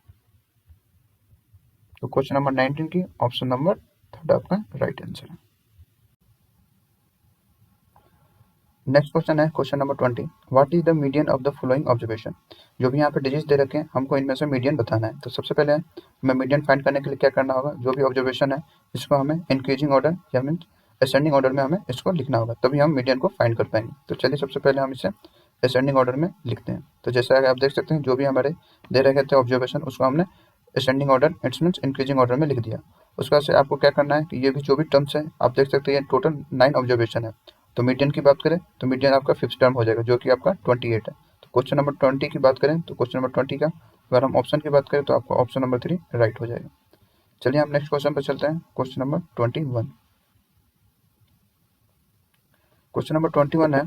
तो क्वेश्चन नंबर 19 की ऑप्शन नंबर 3 आपका राइट आंसर है। नेक्स्ट क्वेश्चन है question number 20, what is the median of the following observation. जो भी यहाँ पे डिजिट्स दे रखे हैं हमको इनमें से मीडियन बताना है। तो सबसे पहले हमें मीडियन फाइंड करने के लिए क्या करना होगा, जो भी ऑब्जर्वेशन है इसको हमें इंक्रीजिंग ऑर्डर या मीन असेंडिंग ऑर्डर में हमें इसको लिखना होगा, तभी हम मीडियन को फाइंड कर पाएंगे। तो चलिए सबसे पहले हम इसे असेंडिंग ऑर्डर में लिखते हैं। तो जैसा कि आप देख सकते हैं जो भी हमारे दे रखे थे ऑब्जर्वेशन उसको हमने ascending order it's means increasing order में लिख दिया। उसके बाद से आपको क्या करना है कि ये भी जो भी टर्म्स है आप देख सकते हैं ये टोटल 9 ऑब्जर्वेशन है। तो मीडियन की बात करें तो मीडियन आपका 5th टर्म हो जाएगा जो कि आपका 28 है। तो क्वेश्चन नंबर 20 की बात करें तो क्वेश्चन नंबर 20 का अगर हम ऑप्शन की बात करें तो आपका ऑप्शन नंबर 3 राइट हो जाएगा। चलिए हम नेक्स्ट क्वेश्चन पर चलते हैं। Question number 21। क्वेश्चन नंबर 21 है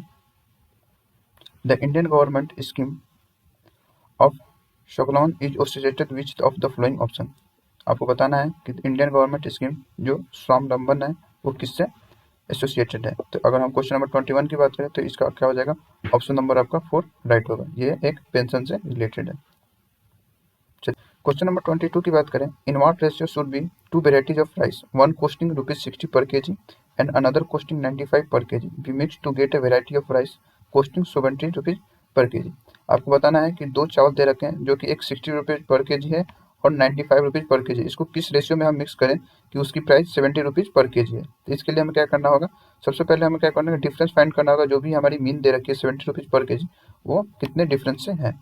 the Indian government scheme of शोकलॉन is associated which of the following option. आपको बताना है कि इंडियन गवर्नमेंट स्कीम जो स्वावलंबन है वो किससे एसोसिएटेड है। तो अगर हम क्वेश्चन नंबर 21 की बात करें तो इसका क्या हो जाएगा, ऑप्शन नंबर आपका 4 राइट होगा। ये एक पेंशन से रिलेटेड है। क्वेश्चन नंबर 22 की बात करें, in what ratio should be two varieties of rice, one costing ₹60 per kg and another costing 95 per kg be mix to get a variety of rice costing ₹70 per kg। आपको बताना है कि दो चावल दे रखे हैं जो कि एक ₹60 पर kg है और ₹95 पर kg, इसको किस रेशियो में हम मिक्स करें कि उसकी प्राइस ₹70 पर kg है। तो इसके लिए हमें क्या करना होगा, सबसे पहले हमें क्या करना है, डिफरेंस फाइंड करना होगा। जो भी हमारी मीन दे रखी है ₹70 पर kg वो कितने डिफरेंस से है।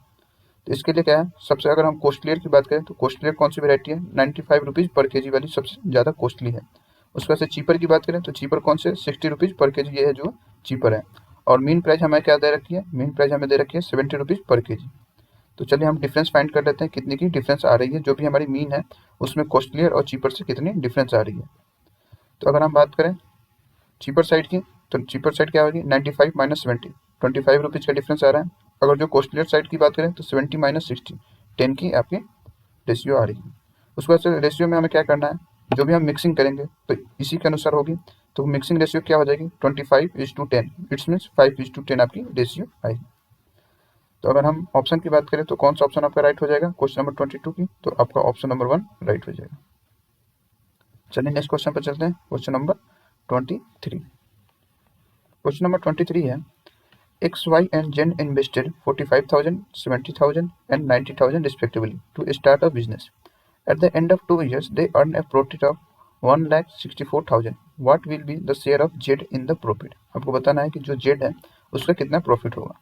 तो इसके लिए क्या है, सबसे अगर हम कॉस्टलियर की बात करें तो कॉस्टलियर कौन सी वैरायटी है, ₹95 पर kg वाली सबसे ज़्यादा कॉस्टली है। उसके बाद से चीपर की बात करें तो चीपर कौन से ₹60 पर kg, ये है जो चीपर है। और मीन प्राइस हमें क्या दे रखी है, मीन प्राइस हमें दे रखी है ₹70 पर kg। तो चलिए हम डिफरेंस फाइंड कर लेते हैं कितनी की डिफरेंस आ रही है, जो भी हमारी मीन है उसमें कॉस्टलियर और चीपर से कितनी डिफरेंस आ रही है। तो अगर हम बात करें चीपर साइड की तो चीपर साइड क्या होगी, 95 माइनस 70, ₹25 का डिफरेंस आ रहा है। अगर जो कॉस्टलियर साइड की बात करें तो 70 माइनस 60, 10 की आपकी रेशियो आ रही है। उसके बाद से रेशियो में हमें क्या करना है, जो भी हम मिक्सिंग करेंगे तो इसी के अनुसार होगी। तो मिक्सिंग रेशियो क्या हो जाएगी, 25:10, इट्स मीन्स 5:10 आपकी रेशियो आएगी। तो अगर हम ऑप्शन की बात करें तो कौन सा ऑप्शन आपका राइट हो जाएगा क्वेश्चन नंबर 22 की, तो आपका ऑप्शन नंबर 1 राइट हो जाएगा। चलिए नेक्स्ट क्वेश्चन पर चलते हैं। Question number 23। क्वेश्चन नंबर 23 है X, Y and Z invested 45,000, 70,000 and 90,000 respectively to start a business. At the end of 2 years, they earned a profit of 1,64,000. What will be the share of Z in the profit? आपको बताना है कि जो Z है उसका कितना profit होगा।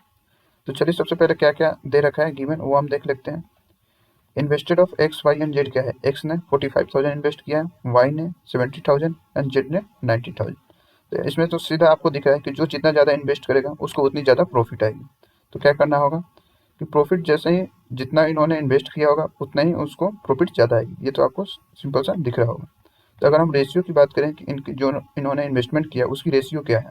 तो चलिए सबसे पहले क्या क्या दे रखा है गिवन वो हम देख लेते हैं। Invested of X, Y and Z क्या है, X ने 45,000 इन्वेस्ट किया है, Y ने 70,000 एंड Z ने 90,000। तो इसमें तो सीधा आपको दिख रहा है कि जो जितना ज़्यादा इन्वेस्ट करेगा उसको उतनी ज़्यादा प्रॉफिट आएगी। तो क्या करना होगा कि प्रॉफिट जैसे ही जितना इन्होंने इन्वेस्ट किया होगा उतना ही उसको प्रॉफिट ज़्यादा आएगी। ये तो आपको सिंपल सा दिख रहा होगा। तो अगर हम रेशियो की बात करें कि इनकी जो इन्होंने इन्वेस्टमेंट किया उसकी रेशियो क्या है,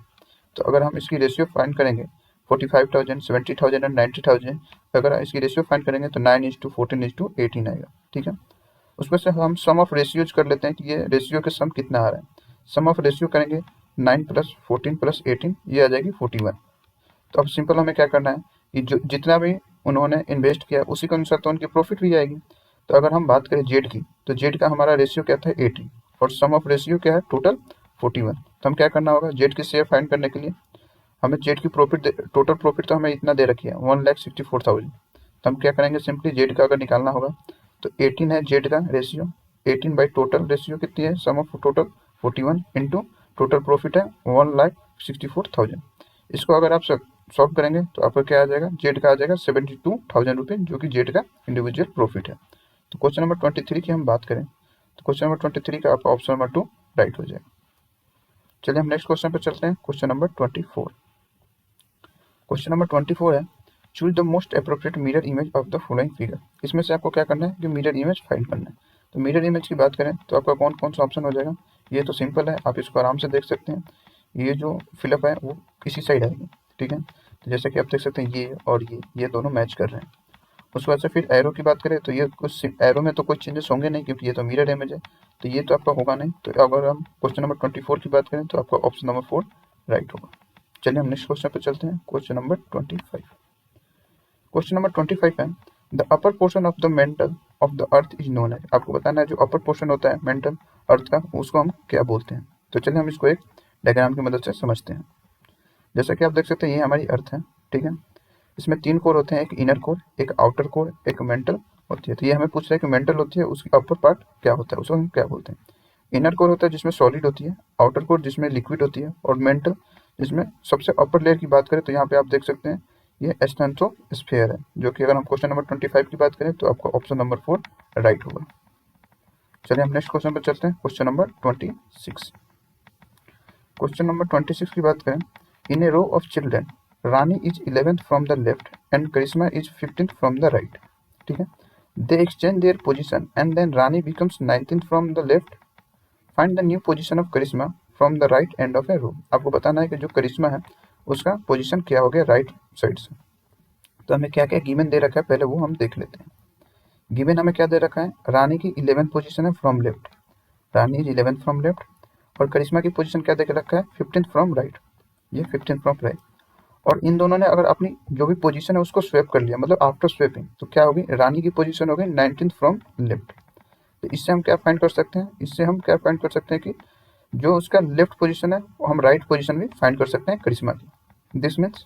तो अगर हम इसकी रेशियो फाइंड करेंगे 45,000, 70,000 एंड 90,000, अगर इसकी रेशियो फाइंड करेंगे तो 9:14:18 आएगा। ठीक है, उसमें से हम सम ऑफ रेशियोज कर लेते हैं कि ये रेशियो के सम कितना आ रहा है। सम ऑफ रेशियो करेंगे 9 + 14 + 18, ये आ जाएगी 41। तो अब सिंपल हमें क्या करना है कि जो जितना भी उन्होंने इन्वेस्ट किया उसी के अनुसार तो उनकी प्रॉफिट भी आएगी। तो अगर हम बात करें जेड की तो जेड का हमारा रेशियो क्या था 18 और सम ऑफ रेशियो क्या है टोटल 41। तो हम क्या करना होगा, जेड की शेयर फाइंड करने के लिए हमें जेड की प्रॉफिट टोटल प्रॉफिट तो हमें इतना दे रखी है 1,64,000। तो हम क्या करेंगे, सिंपली जेड का अगर निकालना होगा तो 18 है जेड का रेशियो, 18 बाई टोटल रेशियो कितनी है, sum of total 41 into total profit है 1,64,000। इसको अगर आप सॉल्व करेंगे तो आपका क्या आ जाएगा, जेड का आ जाएगा 72,000 रुपये, जो कि जेड का इंडिविजुअल प्रॉफिट है। तो क्वेश्चन नंबर 23 की हम बात करें तो क्वेश्चन नंबर 23 का आपका ऑप्शन नंबर 2 राइट हो जाएगा। चलिए हम नेक्स्ट क्वेश्चन पर चलते हैं। Question number 24। क्वेश्चन नंबर 24 है choose the most appropriate mirror image of the following figure. इसमें से आपको क्या करना है कि मिरर इमेज फाइंड करना है। तो मिरर इमेज की बात करें तो आपका कौन कौन सा ऑप्शन हो जाएगा, ये तो सिंपल है, आप इसको आराम से देख सकते हैं। ये जो फिलअप है वो किसी साइड आएगी। ठीक है, तो जैसे कि आप देख सकते हैं ये और ये दोनों मैच कर रहे हैं। उसके बाद से फिर एरो की बात करें तो ये कुछ एरो में तो कोई चेंजेस होंगे नहीं क्योंकि ये तो मिरर इमेज है, तो ये तो आपका होगा नहीं। तो अगर हम क्वेश्चन नंबर 24 की बात करें तो आपका ऑप्शन नंबर 4 राइट होगा। चलिए हम नेक्स्ट क्वेश्चन पर चलते हैं। Question number 25। क्वेश्चन नंबर 25 है the upper portion of the mental of the earth is known है। आपको बताना है जो अपर पोर्शन होता है मेंटल अर्थ का उसको हम क्या बोलते हैं। तो चलिए हम इसको एक डायग्राम की मदद से समझते हैं। जैसा कि आप देख सकते हैं ये हमारी अर्थ है। ठीक है, इसमें 3 कोर होते हैं, एक इनर कोर, एक आउटर कोर, एक मेंटल होती है। तो ये हमें पूछ रहा है कि मेंटल होती है उसकी अपर पार्ट क्या होता है, उसको हम क्या बोलते हैं। इनर कोर होता है जिसमें सॉलिड होती है, आउटर कोर जिसमें लिक्विड होती है, और मेंटल जिसमें सबसे अपर लेयर की बात करें तो यहाँ पे आप देख सकते हैं ये एस्टेनोस्फेयर है, जो कि अगर हम क्वेश्चन नंबर 25 की बात करें तो आपका ऑप्शन नंबर 4 राइट होगा। चलिए हम नेक्स्ट क्वेश्चन पर चलते हैं, क्वेश्चन नंबर 26। क्वेश्चन नंबर 26 की बात करें, in a row of children Rani is 11th from the left and Karishma is 15th from the right. ठीक है, they exchange their position and then Rani becomes 19th from the left, find the new position of Karishma from the right end of a row. आपको बताना है कि जो करिश्मा है उसका position क्या हो गया राइट साइड से। तो हमें क्या क्या गिवन दे रखा है पहले वो हम देख लेते हैं। गिवन हमें क्या दे रखा है, रानी की 11th पोजीशन है from left, Rani is 11th from left, और करिश्मा की पोजीशन क्या दे रखा है 15th फ्रॉम राइट, ये 15th फ्रॉम राइट। और इन दोनों ने अगर अपनी जो भी पोजीशन है उसको स्वैप कर लिया, मतलब आफ्टर स्वैपिंग, तो क्या होगी, रानी की पोजीशन हो गई 19th फ्रॉम लेफ्ट। तो इससे हम क्या फाइंड कर सकते हैं, इससे हम क्या फाइंड कर सकते हैं कि जो उसका लेफ्ट पोजीशन है वो हम राइट पोजीशन भी फाइंड कर सकते हैं करिश्मा की। दिस मीन्स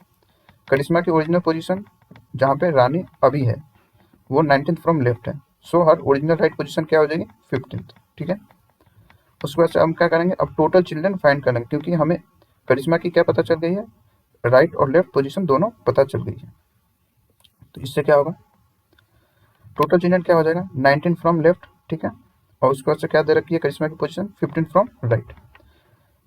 करिश्मा की ओरिजिनल पोजीशन जहाँ पे रानी अभी है वो 19th फ्रॉम लेफ्ट है, सो हर ओरिजिनल राइट पोजीशन क्या हो जाएगी 15th। ठीक है, उसके बाद से हम क्या करेंगे, अब टोटल चिल्ड्रन फाइंड करेंगे, क्योंकि हमें करिश्मा की क्या पता चल गई है, राइट और लेफ्ट पोजीशन दोनों पता चल गई है। तो इससे क्या होगा, टोटल चिल्ड्रन क्या हो जाएगा 19 फ्रॉम लेफ्ट। ठीक है, और उसके बाद से क्या दे रखी है करिश्मा की पोजीशन 15 फ्रॉम राइट।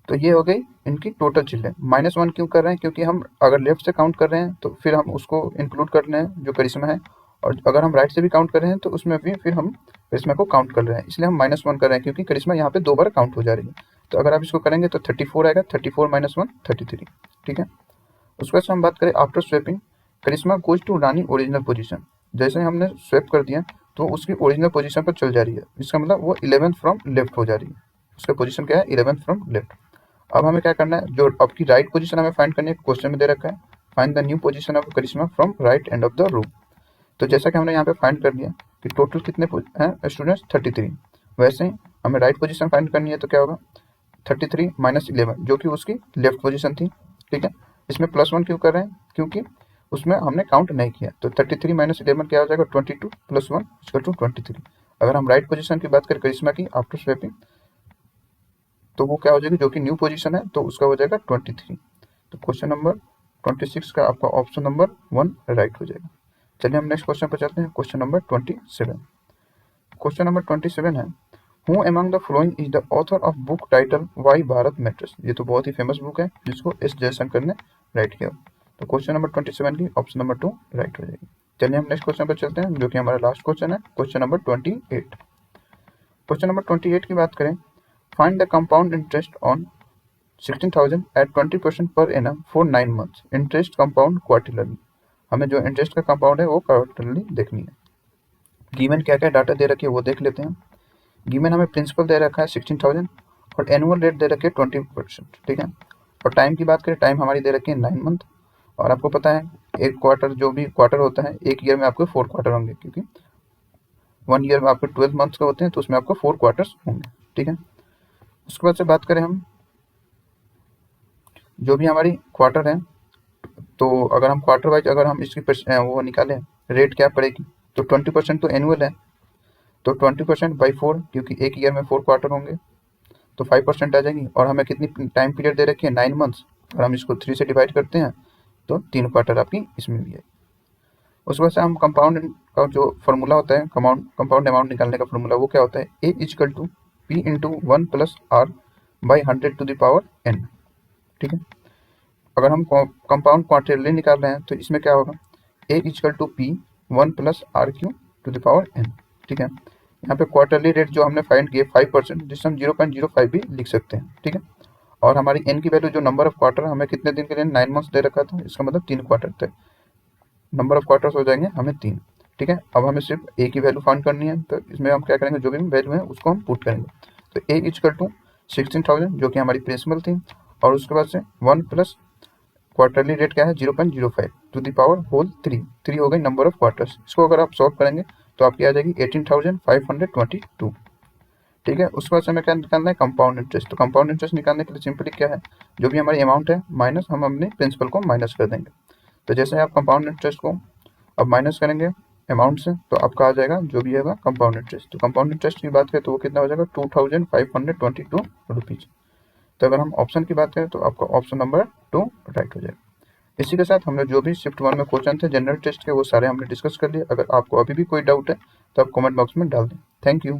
तो ये हो गई इनकी टोटल चिल्ड्रन। -1 क्यों कर रहे हैं, क्योंकि हम अगर लेफ्ट से काउंट कर रहे हैं तो फिर हम उसको इंक्लूड कर रहे हैं जो करिश्मा है, और अगर हम राइट से भी काउंट कर रहे हैं तो उसमें भी फिर हम करिश्मा को काउंट कर रहे हैं, इसलिए हम -1 कर रहे हैं, क्योंकि करिश्मा यहाँ पे 2 बार काउंट हो जा रही है। तो अगर आप इसको करेंगे तो 34 आएगा, 34 - 1 33। ठीक है, उसके बाद से हम बात करें after swapping, Karishma goes to Rani original position. जैसे ही हमने स्वैप कर दिया तो उसकी ओरिजिनल पोजीशन पर चल जा रही है, इसका मतलब वो 11th फ्रॉम लेफ्ट हो जा रही है, उसका पोजीशन क्या है 11th फ्रॉम लेफ्ट। अब हमें क्या करना है, जो आपकी राइट पोजीशन हमें फाइंड करनी है, क्वेश्चन में दे रखा है find the new position of Karishma from right end of the row. तो जैसा कि हमने यहाँ पे फाइंड कर लिया कि टोटल कितने हैं स्टूडेंट्स 33, वैसे ही हमें राइट पोजीशन फाइंड करनी है, तो क्या होगा 33 - 11 जो कि उसकी लेफ्ट पोजीशन थी। ठीक है, इसमें +1 क्यों कर रहे हैं, क्योंकि उसमें हमने काउंट नहीं किया, तो 33 - 11 क्या हो जाएगा 22 + 1 = 23। अगर हम राइट पोजीशन की बात करें करिश्मा की आफ्टर स्वैपिंग, तो वो क्या हो जाएगी, जो कि न्यू पोजीशन है, तो उसका हो जाएगा 23। तो क्वेश्चन नंबर 26 का आपका ऑप्शन नंबर 1 राइट हो जाएगा। चलिए हम नेक्स्ट क्वेश्चन पर चलते हैं, क्वेश्चन नंबर 27। क्वेश्चन नंबर 27 है, who among the following is the author of book title why Bharat matters. ये तो बहुत ही फेमस बुक है जिसको एस जयशंकर ने राइट किया। तो क्वेश्चन नंबर 27 की ऑप्शन नंबर 2 राइट हो जाएगी। चलिए हम नेक्स्ट क्वेश्चन पर चलते हैं, जो कि हमारा लास्ट क्वेश्चन है, क्वेश्चन नंबर 28। क्वेश्चन नंबर 28 की बात करें, find the compound interest on 16,000 at 20% per annum for 9 months। Interest compound quarterly, हमें जो इंटरेस्ट का कंपाउंड है वो क्वार्टरली देखनी है। गिवन क्या क्या डाटा दे रखी है वो देख लेते हैं। गिवन हमें प्रिंसिपल दे रखा है 16,000 और एनुअल रेट दे रखी है 20%। ठीक है, और टाइम की बात करें, टाइम हमारी दे रखी है 9 मंथ, और आपको पता है एक क्वार्टर, जो भी क्वार्टर होता है एक ईयर में आपको 4 क्वार्टर होंगे, क्योंकि 1 ईयर में आपके 12 मंथ्स के होते हैं, तो उसमें आपको 4 क्वार्टर्स होंगे। ठीक है, उसके बाद से बात करें हम, जो भी हमारी क्वार्टर है, तो अगर हम क्वार्टर वाइज अगर हम इसकी वो निकालें रेट क्या पड़ेगी, तो 20% तो एनुअल है, तो 20% बाई 4, क्योंकि एक ईयर में 4 क्वार्टर होंगे, तो 5% आ जाएगी। और हमें कितनी टाइम पीरियड दे रखी है 9 मंथ्स, और हम इसको 3 से डिवाइड करते हैं तो 3 क्वार्टर आपकी इसमें भी है। उस वजह से हम कंपाउंड का जो फॉर्मूला होता है, कंपाउंड अमाउंट निकालने का फॉर्मूला वो क्या होता है, A = P × 1 + R / 100⁻n। ठीक है, अगर हम कंपाउंड क्वार्टरली निकाल रहे हैं तो इसमें क्या होगा, A = P 1 + R³ n। ठीक है, यहाँ पे क्वार्टरली रेट जो हमने फाइंड किया 5%, जिससे हम 0.05 भी लिख सकते हैं। ठीक है, और हमारी n की वैल्यू जो नंबर ऑफ क्वार्टर हमें कितने दिन के लिए 9 मंथ्स दे रखा था, इसका मतलब 3 क्वार्टर थे, नंबर ऑफ क्वार्टर्स हो जाएंगे हमें 3। ठीक है, अब हमें सिर्फ A की वैल्यू फाइंड करनी है, तो इसमें हम क्या करेंगे, जो भी वैल्यू है उसको हम पुट करेंगे। तो A = 16,000 जो कि हमारी प्रिंसिपल थी, और उसके बाद से 1 + क्वार्टरली रेट क्या है 0.05 ⁻³ 3 हो गई नंबर ऑफ क्वार्टर्स। इसको अगर आप सॉल्व करेंगे तो आपकी आ जाएगी 18,522। ठीक है, उसके बाद से हमें क्या निकालना है, कंपाउंड इंटरेस्ट। तो कंपाउंड इंटरेस्ट निकालने के लिए सिंपली क्या है, जो भी हमारी अमाउंट है माइनस हम अपने प्रिंसिपल को माइनस कर देंगे। तो जैसे आप कंपाउंड इंटरेस्ट को अब माइनस करेंगे अमाउंट से, तो आपका आ जाएगा जो भी होगा कंपाउंड इंटरेस्ट। तो कंपाउंड इंटरेस्ट की बात करें तो वो कितना हो जाएगा 2522 रुपीज। तो अगर हम ऑप्शन की बात करें तो आपका ऑप्शन नंबर 2 राइट हो जाएगा। इसी के साथ हमने जो भी शिफ्ट 1 में क्वेश्चन थे जनरल टेस्ट के वो सारे हमने डिस्कस कर लिए। अगर आपको अभी भी कोई डाउट है तो आप कमेंट बॉक्स में डाल दें। Thank you.